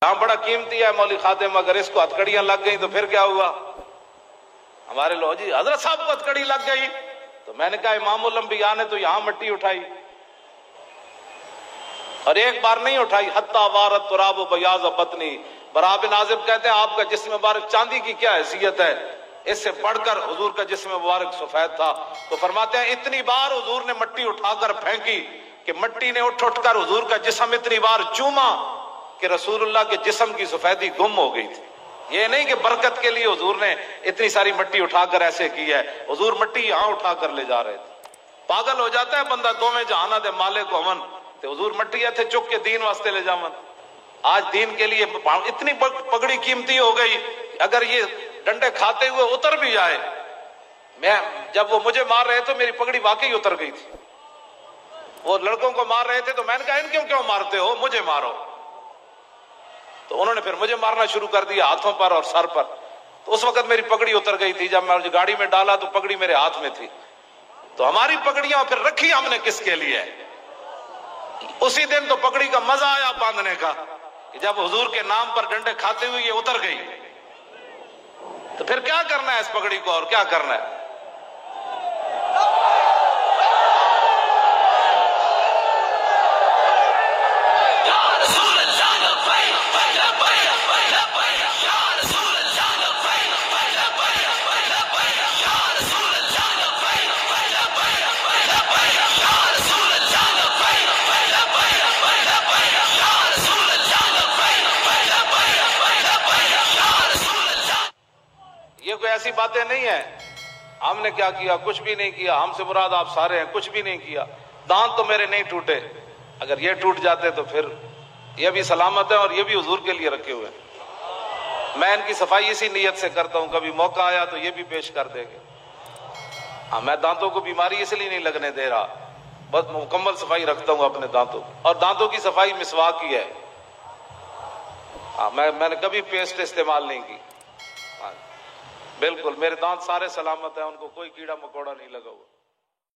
यहाँ बड़ा कीमती है मौली खातिम, अगर इसको हथकड़ियां लग गई तो फिर क्या हुआ? हमारे लोग जी हजरत साहब को हथकड़ी लग गई, तो मैंने कहा इमामुल अंबिया ने तो यहां मट्टी उठाई और एक बार नहीं उठाई। हत्ता वारत तुराब बयाज पत्नी। बरा बिन आजिब कहते हैं आपका जिस्म मुबारक चांदी की क्या हैसियत है, इससे बढ़कर हुजूर का जिस्म मुबारक सफेद था। तो फरमाते हैं इतनी बार हुजूर ने मट्टी उठाकर फेंकी कि मट्टी ने उठ उठकर हुजूर का जिस्म इतनी बार चूमा कि रसूलुल्लाह के जिस्म की सफेदी गुम हो गई थी। ये नहीं कि बरकत के लिए हुजूर ने इतनी सारी मट्टी उठाकर ऐसे की है, हुजूर मट्टी यहां उठाकर ले जा रहे थे। पागल हो जाता है बंदा, दोवें जहाना दे माले को अमन, तो हुजूर मट्टी थे चुक के दीन वास्ते ले जावन। आज दीन के लिए इतनी पगड़ी कीमती हो गई, अगर ये डंडे खाते हुए उतर भी जाए, मैं जब वो मुझे मार रहे थे मेरी पगड़ी वाकई उतर गई थी। वो लड़कों को मार रहे थे तो मैंने कहा इनको क्यों मारते हो, मुझे मारो। तो उन्होंने फिर मुझे मारना शुरू कर दिया हाथों पर और सर पर। तो उस वक्त मेरी पगड़ी उतर गई थी। जब मैं गाड़ी में डाला तो पगड़ी मेरे हाथ में थी। तो हमारी पगड़ियां फिर रखी हमने किसके लिए? उसी दिन तो पगड़ी का मजा आया बांधने का कि जब हुजूर के नाम पर डंडे खाते हुए ये उतर गई, तो फिर क्या करना है इस पगड़ी को, और क्या करना है? ये कोई ऐसी बातें नहीं है हमने क्या किया, कुछ भी नहीं किया, हमसे मुराद आप सारे हैं, कुछ भी नहीं किया। दांत तो मेरे नहीं टूटे, अगर ये टूट जाते तो फिर ये भी सलामत है और ये भी हुजूर के लिए रखे हुए हैं। मैं इनकी सफाई इसी नीयत से करता हूं, कभी मौका आया तो ये भी पेश कर देंगे। हाँ, मैं दांतों को बीमारी इसलिए नहीं लगने दे रहा, बस मुकम्मल सफाई रखता हूं अपने दांतों, और दांतों की सफाई मिसवाक की है। हाँ, मैंने कभी पेस्ट इस्तेमाल नहीं की। बिल्कुल मेरे दांत सारे सलामत हैं, उनको कोई कीड़ा मकोड़ा नहीं लगा हुआ।